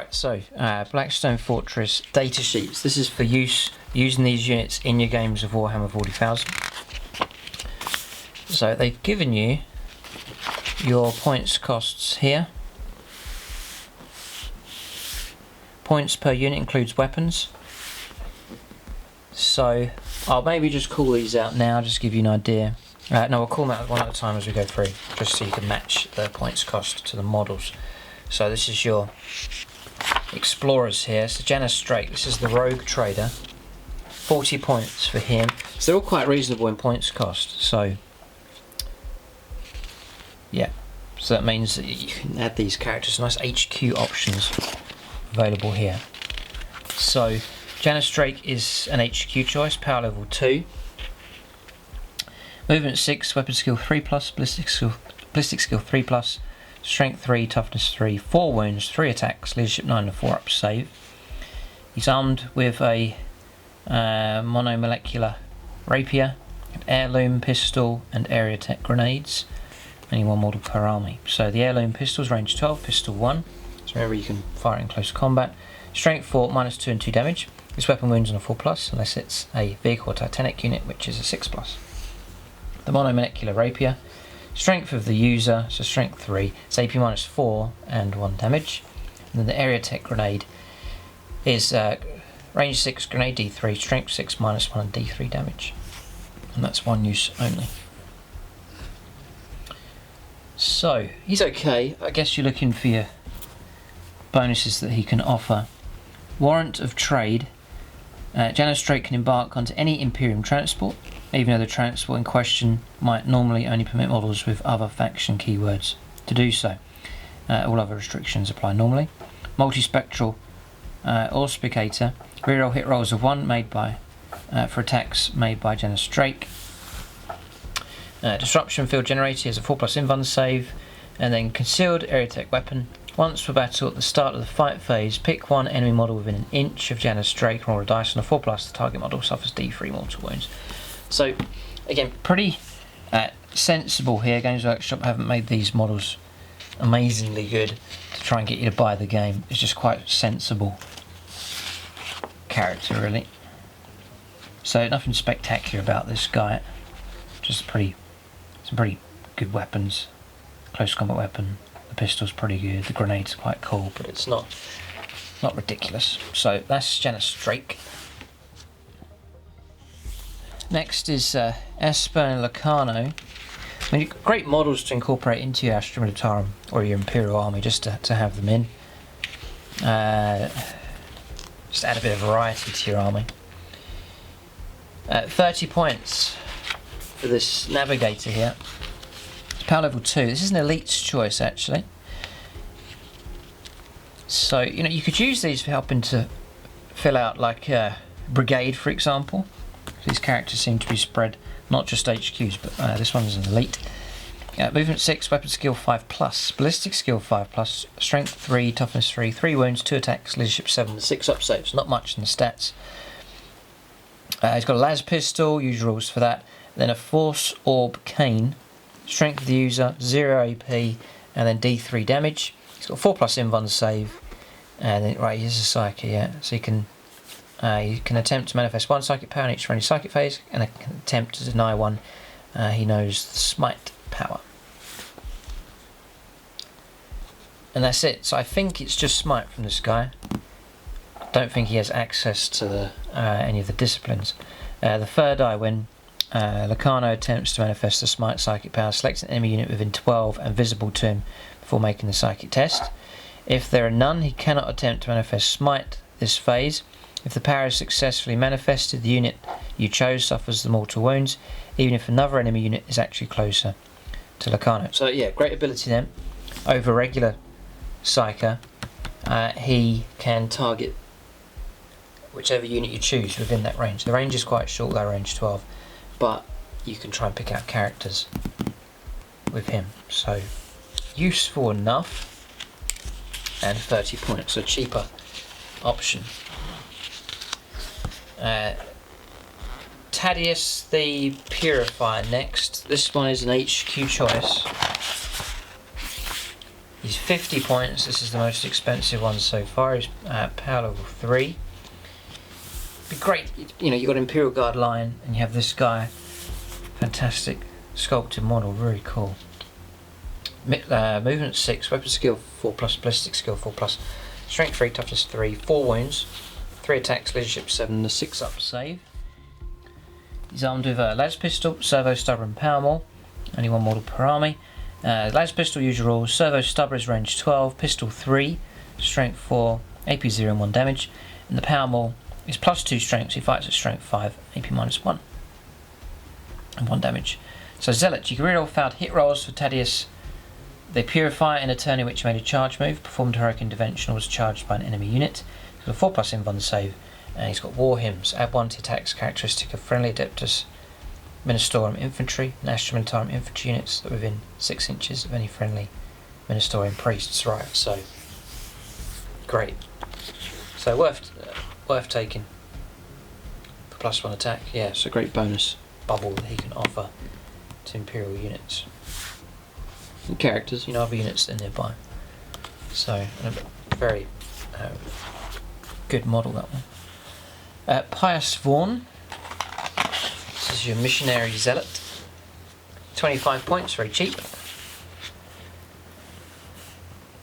Right, so Blackstone Fortress datasheets. This is for using these units in your games of Warhammer 40,000. So they've given you your points costs here. Points per unit includes weapons. So I'll maybe just call these out now, just to give you an idea. No, I'll call them out one at a time as we go through, just so you can match the points cost to the models. So this is your explorers here. So Janus Drake, this is the rogue trader. 40 points for him. So they're all quite reasonable in points cost. So yeah, so that means that you can add these characters. Nice HQ options available here. So Janus Drake is an HQ choice, power level 2. Movement 6, weapon skill 3+, ballistic skill 3+, strength 3, toughness 3, 4 wounds, 3 attacks, leadership 9 and 4 up save. He's armed with a monomolecular rapier, an heirloom pistol and area tech grenades. Only one model per army. So the heirloom pistol is range 12, pistol 1. So remember you can fire it in close combat. Strength 4, -2 and 2 damage. This weapon wounds on a 4+, unless it's a vehicle or titanic unit, which is a 6+. The monomolecular rapier, strength of the user, so strength 3, it's AP -4 and 1 damage. And then the area tech grenade is range 6, grenade D3, strength 6, -1 and D3 damage. And that's one use only. So, he's okay. I guess you're looking for your bonuses that he can offer. Warrant of trade. Janus Drake can embark onto any Imperium transport, even though the transport in question might normally only permit models with other faction keywords to do so. All other restrictions apply normally. Multispectral Auspicator. Reroll hit rolls of 1 made by for attacks made by Janus Drake. Disruption field generator is a 4+ invuln save. And then concealed area tech weapon. Once per battle, at the start of the fight phase, pick one enemy model within an inch of Janus Drake, roll a dice on a 4+, the target model suffers D3 mortal wounds. So, again, pretty sensible here. Games Workshop haven't made these models amazingly good to try and get you to buy the game. It's just quite sensible character, really. So, nothing spectacular about this guy. Just some pretty good weapons. Close combat weapon. The pistol's pretty good. The grenade's quite cool, but it's not ridiculous. So that's Janus Drake. Next is Spen Locarno. I mean, great models to incorporate into your Astra Militarum or your Imperial Army, just to have them in. Just add a bit of variety to your army. 30 points for this navigator here. Power level 2. This is an elite's choice, actually. So, you could use these for helping to fill out, like, brigade, for example. These characters seem to be spread, not just HQs, but this one is an elite. Movement 6, weapon skill 5+, ballistic skill 5+, strength 3, toughness 3, 3 wounds, 2 attacks, leadership 7, and 6 up saves. Not much in the stats. He's got a las pistol, usual rules for that. Then a force orb cane. Strength of the user, 0 AP, and then D3 damage. He's got 4+ invuln save, and then right, here's a psychic, yeah. So you can attempt to manifest 1 psychic power in each friendly psychic phase, and attempt to deny 1. He knows the smite power, and that's it. So I think it's just smite from this guy. I don't think he has access to any of the disciplines. The third eye when Locarno attempts to manifest the smite psychic power, select an enemy unit within 12 and visible to him before making the psychic test. If there are none, he cannot attempt to manifest smite this phase. If the power is successfully manifested, the unit you chose suffers the mortal wounds, even if another enemy unit is actually closer to Locarno. So yeah, great ability then. Over regular psyker, he can target whichever unit you choose within that range. The range is quite short, though, range 12. But you can try and pick out characters with him. So useful enough, and 30 points, so cheaper option. Thaddeus the Purifier next. This one is an HQ choice. He's 50 points. This is the most expensive one so far. He's power level 3. Be great, you know, you've got Imperial Guard line and you have this guy. Fantastic sculpted model, very cool. Movement 6, weapon skill 4+, ballistic skill 4+, strength 3, toughness 3, 4 wounds, 3 attacks, leadership 7, and a 6-up save. He's armed with a las pistol, servo stubber, and power maul. Only one model per army. Las pistol, usual rules. Servo stubber is range 12, pistol 3, strength 4, AP 0 and 1 damage. And the power maul is +2 strength, so he fights at strength 5, AP -1 and 1 damage. So Zealot, you can reroll failed hit rolls for Thaddeus. They purify in a turn in which you made a charge move, performed heroic intervention, or was charged by an enemy unit. He's got a 4+ invuln save, and he's got War Hymns. Add 1 to attacks characteristic of friendly Adeptus Ministorum infantry and Astra Militarum infantry units that are within 6 inches of any friendly Ministorium priests. Right, so great. So worth taking for +1 attack. Yeah, it's a great bonus bubble that he can offer to Imperial units. And characters, you know, other units in nearby. So, a very good model, that one. Pious Vaughan. This is your missionary zealot. 25 points, very cheap.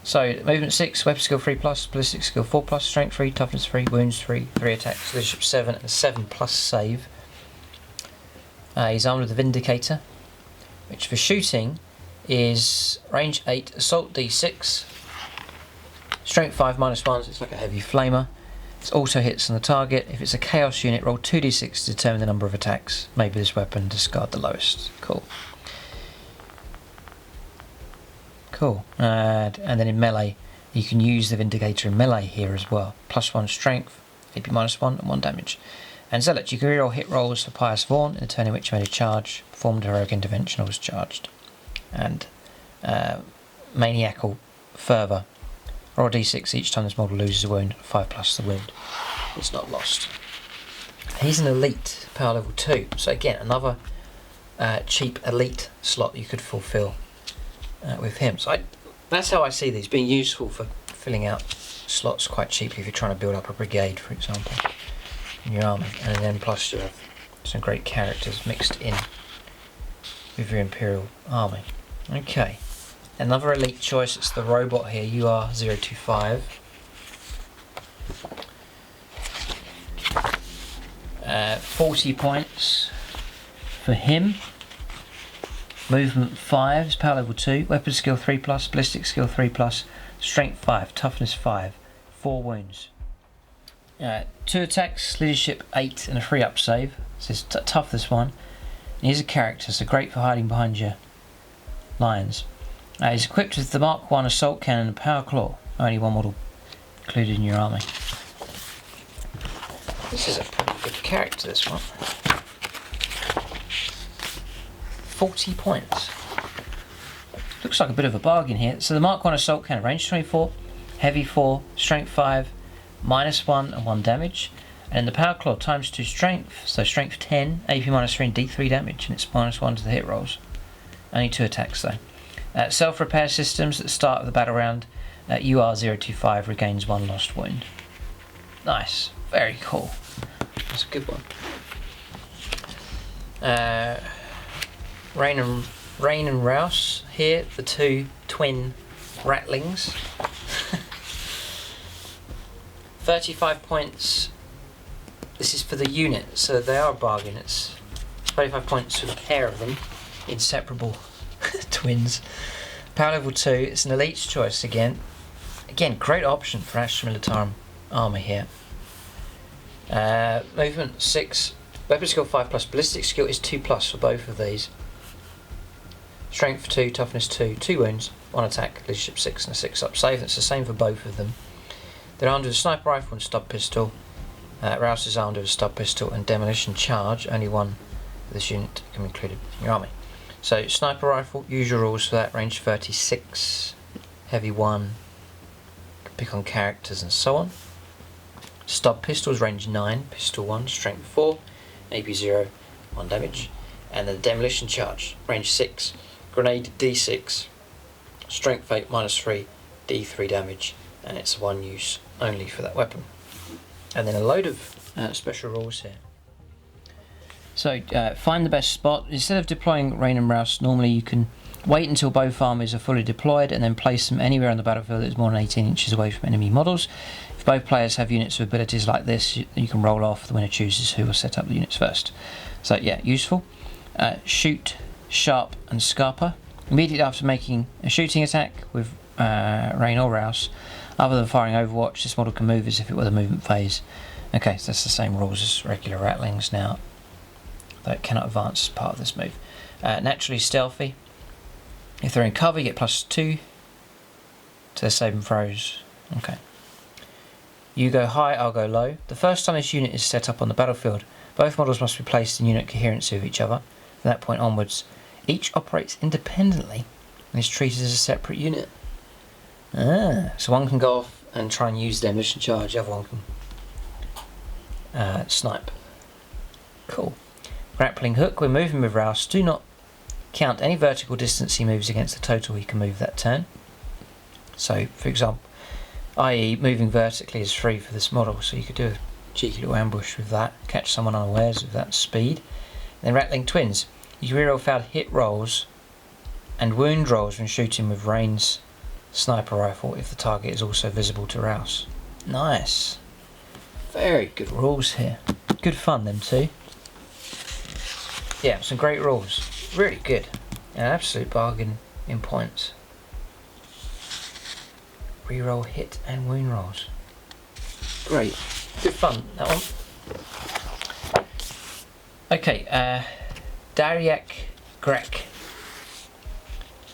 So, movement 6, weapon skill 3+, ballistic skill 4+, strength 3, toughness 3, wounds 3, 3 attacks, leadership 7, and 7+ save. He's armed with the Vindicator, which for shooting is range 8, assault d6, strength 5 -1, so it's like a heavy flamer. It also hits on the target. If it's a chaos unit, roll 2d6 to determine the number of attacks. Maybe this weapon, discard the lowest. Cool. Cool. And then in melee, you can use the Vindicator in melee here as well. +1 strength, AP -1 and 1 damage. And Zealot, you can reroll hit rolls for Pious Vaughan in a turn in which you made a charge, performed heroic intervention, or was charged. And Maniacal Fervour. Roll a d6 each time this model loses a wound, 5+ the wound. It's not lost. He's an elite, power level 2. So again, another cheap elite slot you could fulfill with him. So that's how I see these being useful for filling out slots quite cheaply if you're trying to build up a brigade, for example, in your army. And then plus you have some great characters mixed in with your Imperial army. Okay, another elite choice, it's the robot here, UR025. 40 points for him. Movement 5, his power level 2, weapon skill 3+, ballistic skill 3+, strength 5, toughness 5, 4 wounds. 2 attacks, leadership 8 and a 3-up save. So it's tough, this one. And he's a character, so great for hiding behind your lines. He's equipped with the Mark 1 assault cannon and power claw. Only one model included in your army. This is a pretty good character, this one. 40 points. Looks like a bit of a bargain here. So the Mark 1 assault cannon, range 24, heavy 4, strength 5, -1 and 1 damage. And the power claw ×2 strength, so strength 10, AP -3 and D3 damage, and it's -1 to the hit rolls. Only 2 attacks though. Self-repair systems at the start of the battle round. UR025 regains 1 lost wound. Nice, very cool. That's a good one. Rain and Rouse here, the 2 twin ratlings. 35 points. This is for the unit, so they are a bargain. It's 35 points for the pair of them, inseparable twins. Power level 2, it's an elite's choice again. Again, great option for Astra Militarum armor here. Movement 6, weapon skill 5+, ballistic skill is 2+ for both of these. Strength 2, toughness 2, 2 wounds, 1 attack, leadership 6 and a 6-up save. It's the same for both of them. They're armed with a sniper rifle and stub pistol. Rouse is armed with a stub pistol and demolition charge. Only one of this unit can be included in your army. So sniper rifle, usual rules for that, range 36, heavy 1, pick on characters and so on. Stub pistols, range 9, pistol 1, strength 4, AP 0, 1 damage. And then the demolition charge, range 6, grenade d6, Strength 8 -3, D3 damage, and it's one use only for that weapon. And then a load of special rules here. So find the best spot. Instead of deploying Rain and Rouse, normally you can wait until both armies are fully deployed and then place them anywhere on the battlefield that is more than 18 inches away from enemy models. If both players have units with abilities like this, you can roll off. The winner chooses who will set up the units first. So yeah, useful. Shoot, Sharp and Scarper. Immediately after making a shooting attack with Rain or Rouse, other than firing Overwatch, this model can move as if it were the movement phase. Okay, so that's the same rules as regular Ratlings now, though it cannot advance as part of this move. Naturally stealthy. If they're in cover, you get +2 to their saving throws. Okay. You go high, I'll go low. The first time this unit is set up on the battlefield, both models must be placed in unit coherency with each other. From that point onwards, each operates independently and is treated as a separate unit. So one can go off and try and use their mission charge, the other one can snipe. Cool. Grappling hook. When moving with Rouse, do not count any vertical distance he moves against the total he can move that turn. So, for example, i.e. moving vertically is free for this model, so you could do a cheeky little ambush with that, catch someone unawares with that speed. And then Rattling Twins. You can reroll failed hit rolls and wound rolls when shooting with Rain's sniper rifle if the target is also visible to Rouse. Nice. Very good rules here. Good fun, them two. Yeah, some great rules. Really good. An absolute bargain in points. Reroll hit and wound rolls. Great. Good fun, that one. Okay, Dariak Grek.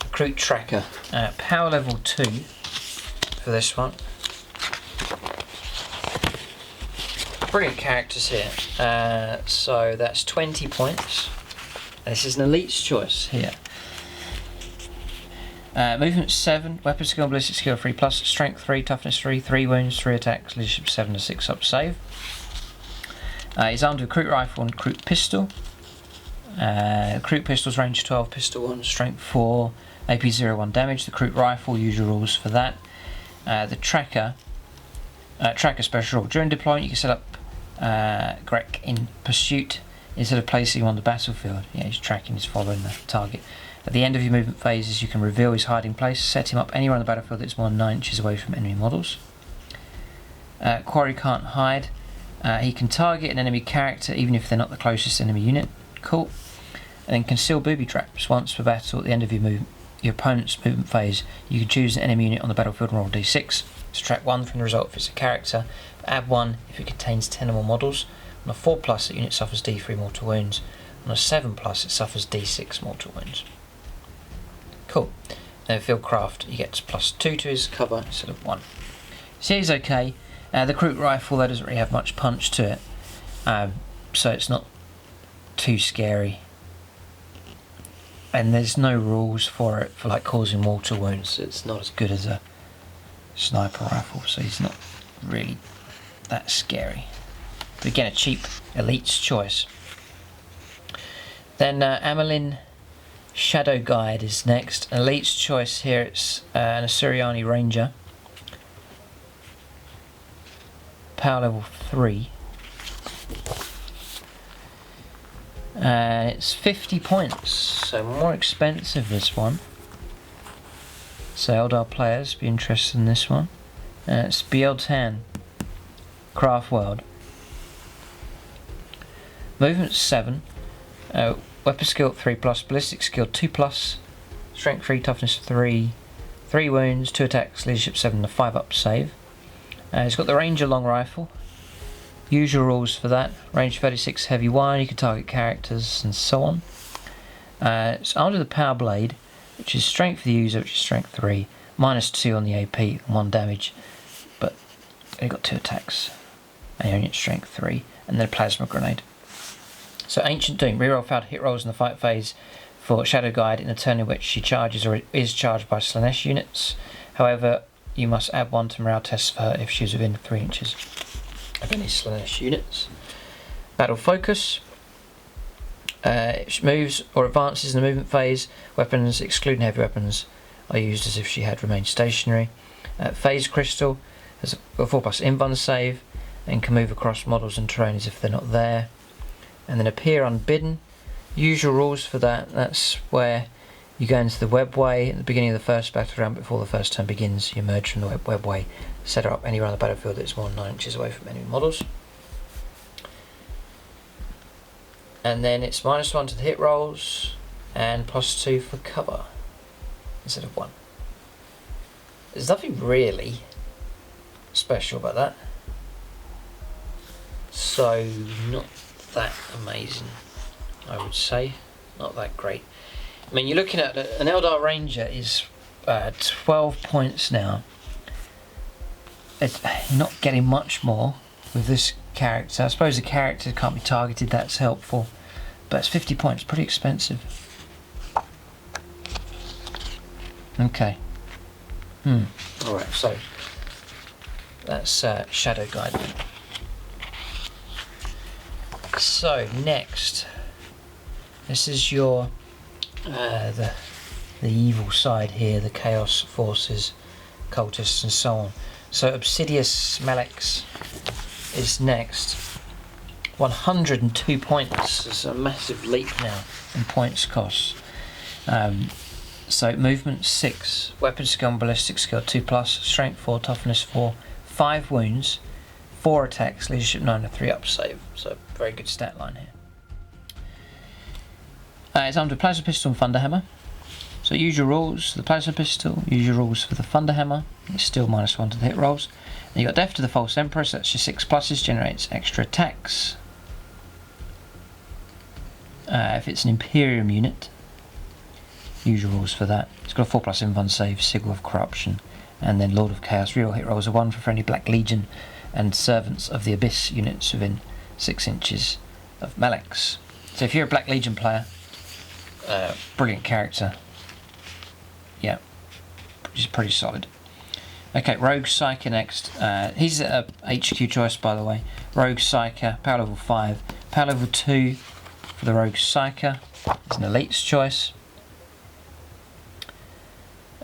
Recruit Tracker. Power level 2 for this one. Brilliant characters here. So that's 20 points. This is an elite's choice here. Movement 7, weapon skill, ballistic skill 3+, strength 3, toughness 3, 3 wounds, 3 attacks, leadership 7 and 6 up save. He's armed with recruit rifle and recruit pistol. Recruit pistol's range 12, pistol 1, strength 4, AP 0, 1 damage. The recruit rifle, usual rules for that. The tracker special rule. During deployment you can set up Grek in pursuit instead of placing him on the battlefield. Yeah, he's tracking, he's following the target. At the end of your movement phases you can reveal his hiding place, set him up anywhere on the battlefield that's more than 9 inches away from enemy models. Quarry can't hide. He can target an enemy character even if they're not the closest enemy unit. Cool. And then conceal booby traps. Once per battle, at the end of your opponent's movement phase, you can choose an enemy unit on the battlefield and roll d6. Subtract 1 from the result if it's a character, but add 1 if it contains 10 or more models. On a 4+, the unit suffers d3 mortal wounds. On a 7+, it suffers d6 mortal wounds. Cool. Then Fieldcraft, he gets +2 to his cover instead of 1. So he's okay. The recruit rifle, that doesn't really have much punch to it, so it's not too scary. And there's no rules for it for like causing mortal wounds, so it's not as good as a sniper rifle, so he's not really that scary. But again, a cheap elite's choice. Then Amelin Shadow Guide is next. An elite's choice here, it's an Assyriani Ranger. Power level 3. And it's 50 points, so more expensive this one. So Eldar players be interested in this one. It's Bieltan, Craft World. Movement 7, weapon skill 3+, ballistic skill 2+, strength 3, toughness 3, 3 wounds, 2 attacks, leadership 7 and a 5 up save. It's got the Ranger long rifle. Usual rules for that. Range 36, heavy 1, you can target characters and so on. It's armed with the Power Blade, which is strength for the user, which is strength 3, -2 on the AP and 1 damage, but they've got 2 attacks, and you're only at strength 3, and then a Plasma Grenade. So Ancient Doom, reroll failed hit rolls in the fight phase for Shadow Guide in a turn in which she charges or is charged by Slanesh units. However, you must add 1 to morale tests for her if she's within 3 inches of any Slanesh units. Battle Focus. It moves or advances in the movement phase. Weapons, excluding heavy weapons, are used as if she had remained stationary. Phase Crystal has a 4+ invuln save and can move across models and terrain as if they're not there. And then Appear Unbidden. Usual rules for that, that's where you go into the webway at the beginning of the first battle round before the first turn begins. You emerge from the webway, set her up anywhere on the battlefield that's more than 9 inches away from enemy models. And then it's -1 to the hit rolls and +2 for cover instead of 1. There's nothing really special about that. So not that amazing, I would say. Not that great. I mean, you're looking at an Eldar Ranger is 12 points now. You're not getting much more with this character. I suppose the character can't be targeted, that's helpful. But it's 50 points, pretty expensive. Okay. Alright, so that's Shadow Guardsman. So next, this is your the evil side here, the Chaos Forces, Cultists and so on. So Obsidious Melex is next. 102 points. It's a massive leap now in points costs. So movement 6, weapon skill and ballistic skill 2+, strength 4, toughness 4, 5 wounds, 4 attacks, leadership 9 and 3 up save. So very good stat line here. It's armed with plasma pistol and thunderhammer. So usual rules for the plasma pistol, usual rules for the thunderhammer. It's still -1 to the hit rolls. And you got Death to the False Emperor, so that's your 6+, generates extra attacks. If it's an Imperium unit, usual rules for that. It's got a 4+ invuln save, Sigil of Corruption, and then Lord of Chaos. Reroll hit rolls are 1 for friendly Black Legion and Servants of the Abyss units within 6 inches of Melex. So if you're a Black Legion player, brilliant character. Yeah, he's pretty solid. Okay, Rogue Psyker next. He's a HQ choice, by the way. Rogue Psyker, power level 5. Power level 2 for the Rogue Psyker. It's an elite's choice.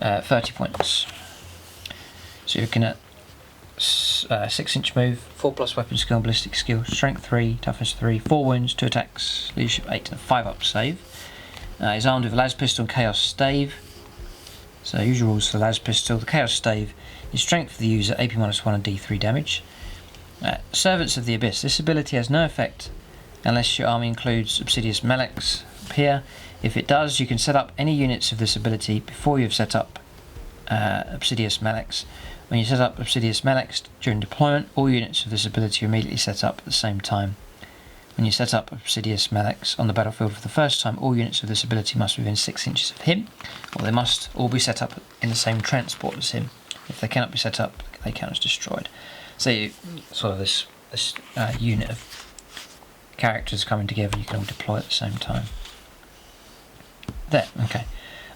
30 points. So you're looking at 6-inch move, 4+ weapon skill and ballistic skill, strength 3, toughness 3, 4 wounds, 2 attacks, leadership 8 and a 5 up save. He's armed with a las pistol and chaos stave. So usual rules for the las pistol. The chaos stave is strength for the user, AP -1 and D3 damage. Servants of the Abyss. This ability has no effect unless your army includes Obsidious Melex here. If it does, you can set up any units of this ability before you've set up Obsidious Melex. When you set up Obsidious Melex during deployment, all units of this ability are immediately set up at the same time. When you set up Obsidious Melex on the battlefield for the first time, all units of this ability must be within 6 inches of him, or they must all be set up in the same transport as him. If they cannot be set up, they count as destroyed. So you, sort of this unit of characters coming together, you can all deploy at the same time. There, okay.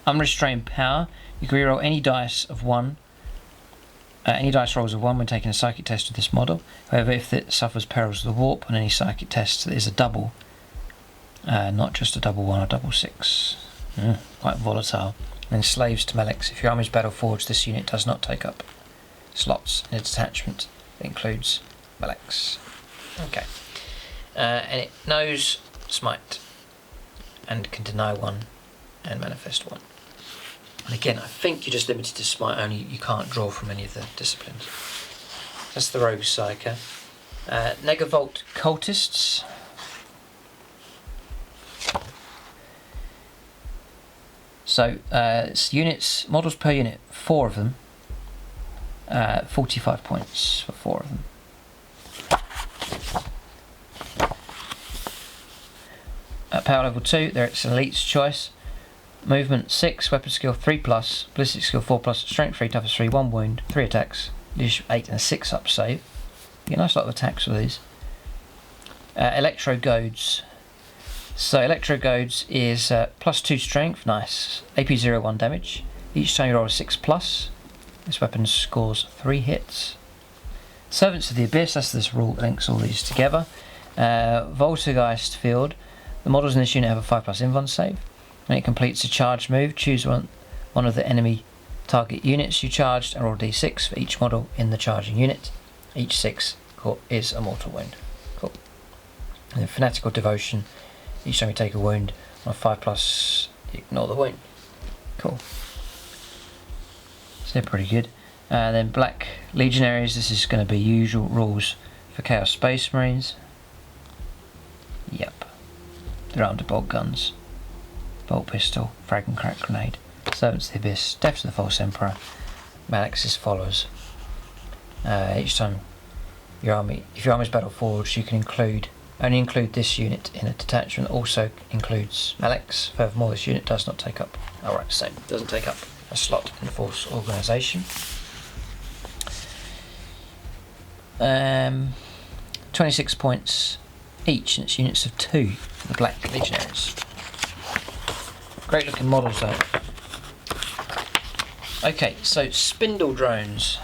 Unrestrained power. You can reroll any dice of 1. Any dice rolls of 1 when taking a psychic test with this model. However, if it suffers perils of the warp on any psychic test, it is a double. Not just a double 1 or double 6. Quite volatile. And enslaves to Melex. If your army is battle forged, this unit does not take up slots in its attachment. It includes Melex. Okay. And it knows Smite. And can deny 1 and manifest 1. And again, I think you're just limited to Smite only, you can't draw from any of the disciplines. That's the Rogue Psyker. Negavolt Cultists. So, it's units, models per unit, 4 of them. 45 points for 4 of them. Power level 2, there it's an elite's choice. Movement 6, weapon skill 3+, ballistic skill 4+, strength 3, toughness 3, 1 wound, 3 attacks, leadership 8 and a 6 up save. You get a nice lot of attacks with these. Electro Goads. So Electro Goads is +2 strength, nice. AP 0-1 damage. Each time you roll a 6+, this weapon scores 3 hits. Servants of the Abyss, that's this rule that links all these together. Voltergeist Field. The models in this unit have a 5+ invuln save. When it completes a charge move, choose one of the enemy Target units you charged and roll d6 for each model in the charging unit. Each 6 is a mortal wound. Cool. And then Fanatical Devotion. Each time you take a wound on a 5+, ignore the wound. Cool. So they're pretty good. And then Black Legionaries. This is going to be usual rules for Chaos Space Marines. Yep. They're armed with bolt guns, bolt pistol, frag and crack grenade. Servants of the Abyss, Death to the False Emperor, Malex's followers. Each time if your army's battle forged, you can only include this unit in a detachment. Also includes Malex. Furthermore, this unit does not take up. Doesn't take up a slot in the force organisation. 26 points each, and it's units of 2 for the Black Legionaries. Great looking models though. Okay, so Spindle Drones.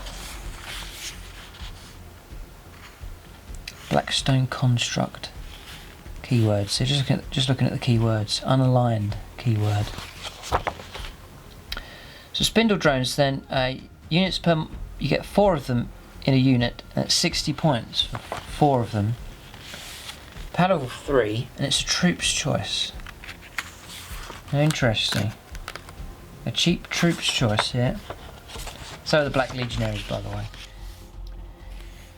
Blackstone Construct. Keywords. So just looking at the keywords. Unaligned keyword. So Spindle Drones then, units per... You get 4 of them in a unit, and it's 60 points for 4 of them. Power level 3, and it's a troop's choice. Interesting. A cheap troops choice here. So are the Black Legionaries, by the way.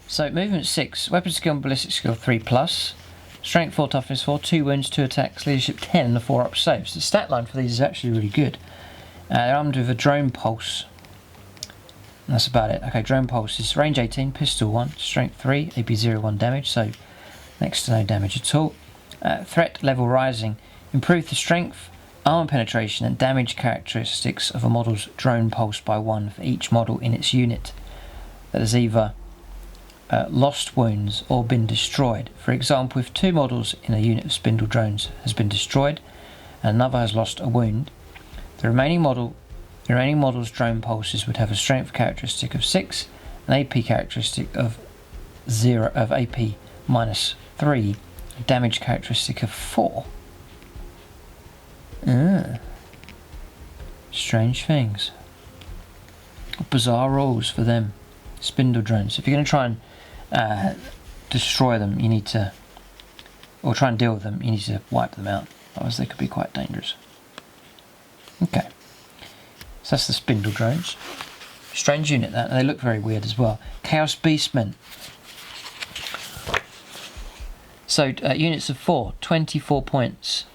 So movement 6, weapon skill and ballistic skill 3+, strength 4, toughness 4, 2 wounds, 2 attacks, leadership 10, and a 4-up save. So the stat line for these is actually really good. They're armed with a drone pulse. And that's about it. Okay, drone pulse is range 18, pistol 1, strength 3, AP 0, 1 damage, so next to no damage at all. Threat level rising, improve the strength, armor penetration and damage characteristics of a model's drone pulse by 1 for each model in its unit that has either lost wounds or been destroyed. For example, if 2 models in a unit of Spindle Drones has been destroyed and another has lost a wound, the remaining model's drone pulses would have a strength characteristic of 6, an AP characteristic of AP minus 3, a damage characteristic of 4. Strange things. Bizarre rules for them. Spindle Drones. If you're going to try and destroy them, you need to, or try and deal with them, you need to wipe them out. Otherwise they could be quite dangerous. Okay. So that's the Spindle Drones. Strange unit that, and they look very weird as well. Chaos Beastmen. So units of 4, 24 points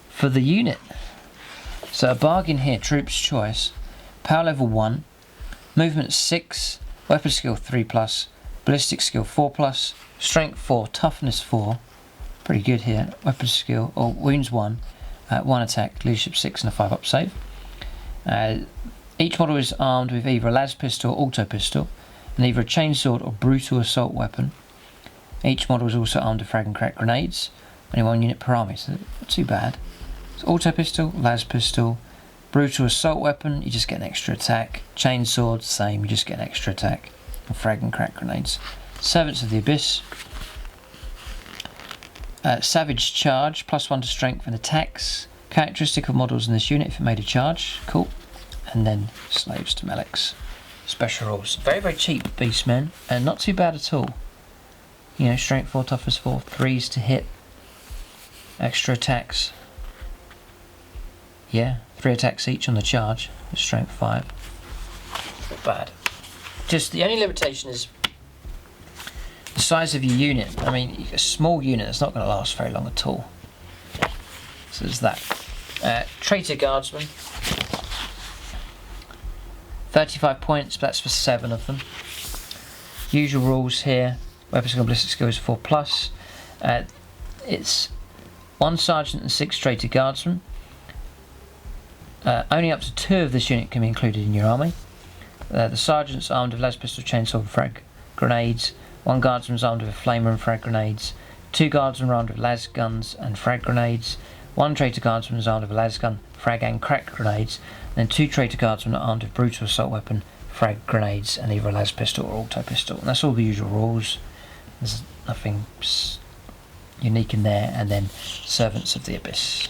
for the unit. So a bargain here, troops choice. Power level 1, movement 6, weapon skill 3+, ballistic skill 4+, strength 4, toughness 4. Pretty good here. Weapon skill, or wounds 1, 1 attack, leadership 6 and a 5-up save. Each model is armed with either a las pistol or auto pistol, and either a chainsword or brutal assault weapon. Each model is also armed with frag and crack grenades, only 1 unit per army, so not too bad. So auto pistol, las pistol, brutal assault weapon, you just get an extra attack. Chainsword, same, you just get an extra attack. And frag and crack grenades. Servants of the Abyss. Savage Charge, +1 to strength and attacks. Characteristic of models in this unit if it made a charge. Cool. And then Slaves to Malex. Special rules. Very, very cheap Beastmen, and not too bad at all. You know, strength 4, toughness 4, 3s to hit. Extra attacks. Yeah, 3 attacks each on the charge. Strength 5. Not bad. Just the only limitation is the size of your unit. I mean, a small unit that's not going to last very long at all. So there's that. Traitor Guardsman. 35 points, but that's for 7 of them. Usual rules here. Weapon skill and ballistic skill is 4+. It's 1 sergeant and 6 traitor guardsmen. Only up to 2 of this unit can be included in your army. The sergeant's armed with las pistol, chainsaw and frag grenades. 1 guardsman's armed with a flamer and frag grenades. 2 guardsmen are armed with las guns and frag grenades. 1 traitor guardsman is armed with a las gun, frag and crack grenades. And then 2 traitor guardsmen are armed with brutal assault weapon, frag grenades, and either a las pistol or auto pistol. And that's all the usual rules. There's nothing unique in there. And then Servants of the Abyss.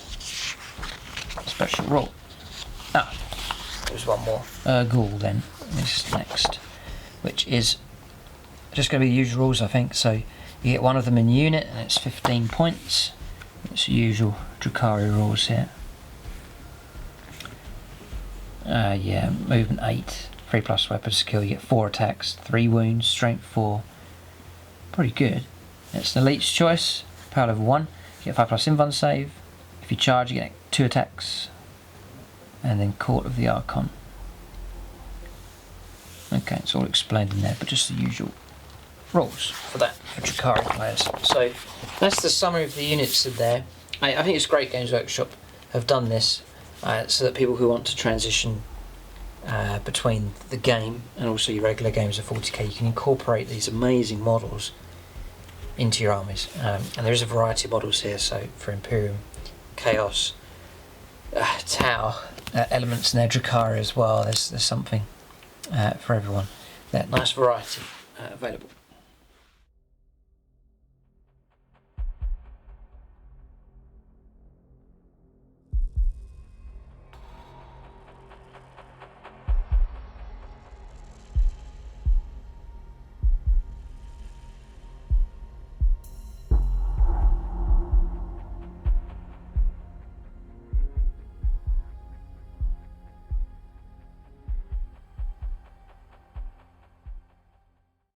Special rule. There's one more. Ghoul then is next, which is just going to be the usual rules, I think. So you get one of them in unit, and it's 15 points. It's the usual Drukhari rules here. Yeah, movement 8, 3+ weapon skill. You get 4 attacks, 3 wounds, strength 4. Pretty good. It's the elite's choice. Power level 1. You get 5+ invuln save. If you charge, you get 2 attacks. And then Court of the Archon. Okay, it's all explained in there, but just the usual rules for that for Drukhari players. So that's the summary of the units in there. I think it's great Games Workshop have done this so that people who want to transition between the game and also your regular games of 40k, you can incorporate these amazing models into your armies. And there is a variety of models here, so for Imperium, Chaos, Tau, elements in there, Drukhari as well. There's something for everyone. Nice variety available.